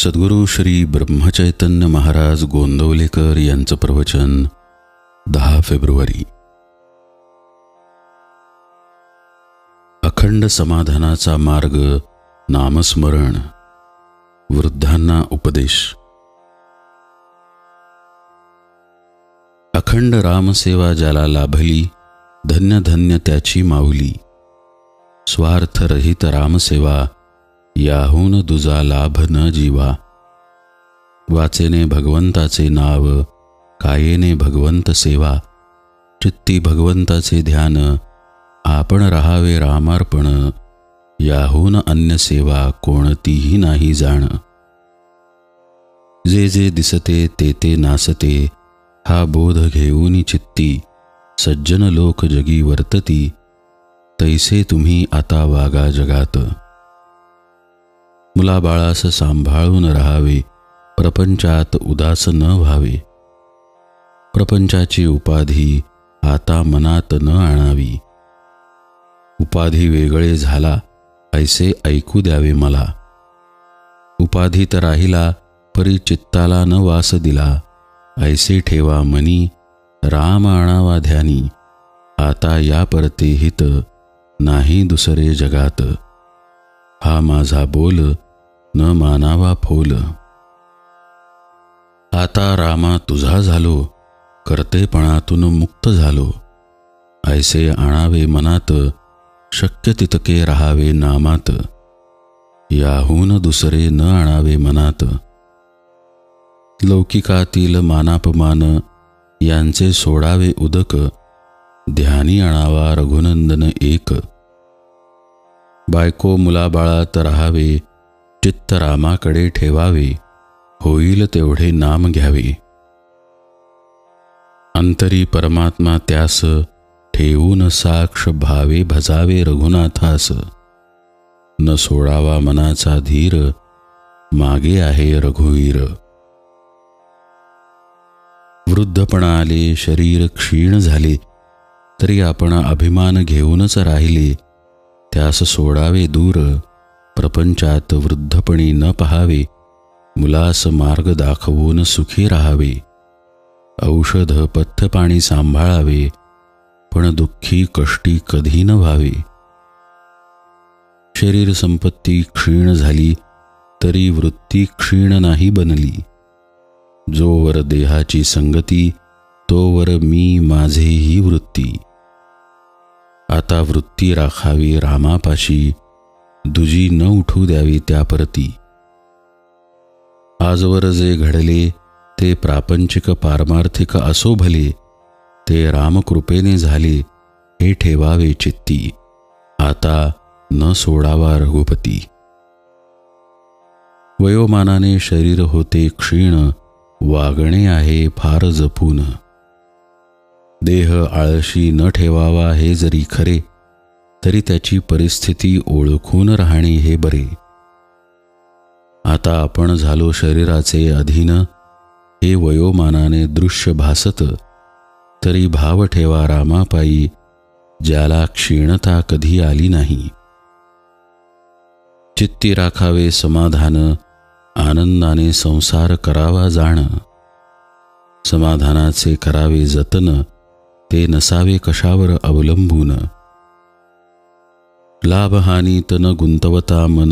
सद्गुरू श्री ब्रह्मचैतन्य महाराज गोंदवलेकर यांचं प्रवचन 10 फेब्रुवारी. अखंड समाधानाचा मार्ग नामस्मरण. वृद्धांना उपदेश. अखंड रामसेवा ज्याला लाभली, धन्य धन्य त्याची माऊली. स्वार्थरहित रामसेवा, याहून दुजा लाभ न जीवा. वाचेने भगवंताचे नाव, कायेने भगवंत सेवा. चित्ती भगवंताचे ध्यान, आपण राहावे रामार्पण. याहून अन्य सेवा कोणतीही नाही जाण. जे जे दिसते ते ते नासते, हा बोध घेऊनी चित्ती. सज्जन लोक जगी वर्तती, तैसे तुम्ही आता वागा जगात. मुलाबाळास सांभाळून राहावे, प्रपंचात उदास न व्हावे. प्रपंचाची उपाधी आता मनात न आणावी. उपाधी वेगळे झाला, ऐसे ऐकू द्यावे मला. उपाधीत राहिला, परी चित्ताला न वास दिला. ऐसे ठेवा मनी, राम आणावा ध्यानी. आता या परते हित, नाही दुसरे जगात. हा माझा बोल, न मानावा फोल. आता रामा तुझा झालो, कर्तेपणातून मुक्त झालो. ऐसे आणावे मनात, शक्य तितके राहावे नामात. याहून दुसरे न आणावे मनात. लौकिकातील मानापमान, यांचे सोडावे उदक. ध्यानी आणावा रघुनंदन एक. बायको मुलाबाळात राहावे, चित्त रामाकडे ठेवावे. होईल तेवढे नाम घ्यावे. अंतरी परमात्मा त्यास, ठेवून साक्ष भावे भजावे रघुनाथास. न सोडावा मनाचा धीर, मागे आहे रघुवीर. वृद्धपणा आले, शरीर क्षीण झाले, तरी आपण अभिमान घेऊनच राहिले. त्यास सोडावे दूर, प्रपंचात वृद्धपणी न पहावे. मुलास मार्ग दाखवून सुखी राहावे. औषध पथ्य पाणी सांभाळावे, पण दुःखी कष्टी कधी न व्हावे. शरीर संपत्ती क्षीण झाली, तरी वृत्ती क्षीण नाही बनली. जोवर देहाची संगती, तोवर मी माझे ही वृत्ती. आता वृत्ती राखावी रामापाशी, दुजी न उठू द्यावी त्या परती. आजवर जे घडले, ते प्रापंचिक पारमार्थिक असो भले. ते रामकृपेने झाले, हे ठेवावे चित्ती. आता न सोडावा रघुपती. वयोमानाने शरीर होते क्षीण, वागणे आहे फार जपून. देह आळशी न ठेवावा हे जरी खरे, तरी त्याची परिस्थिती ओळखून राहणे हे बरे. आता आपण झालो शरीराचे अधीन, हे वयोमानाने दृश्य भासत. तरी भाव ठेवा रामापायी, ज्याला क्षीणता कधी आली नाही. चित्ती राखावे समाधान, आनंदाने संसार करावा जाण. समाधानाचे करावे जतन, ते नसावे कशावर अवलंबून. लाभहानीत न गुंतवता मन,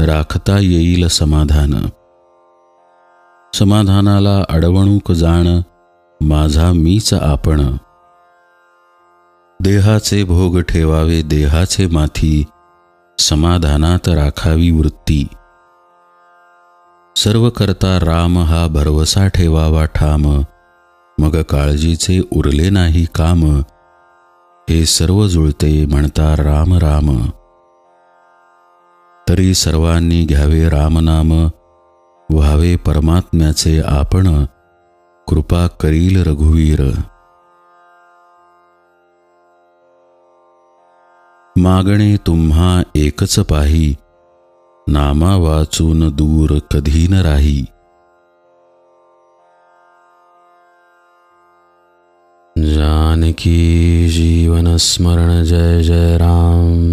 राखता येईल समाधान. समाधानाला अडवणूक जाण, माझा मीच आपण. देहाचे भोग ठेवावे देहाचे माथी, समाधानात राखावी वृत्ती. सर्व करता राम हा भरवसा ठेवावा ठाम. मग काळजीचे उरले नाही काम. हे सर्व जुळते म्हणता राम राम. तरी सर्वांनी घ्यावे रामनाम, व्हावे परमात्म्याचे आपण. कृपा करील रघुवीर. मागणे तुम्हा एकच पाही, नामा वाचून दूर कधी न राही. जानकी जीवन स्मरण जय जय राम.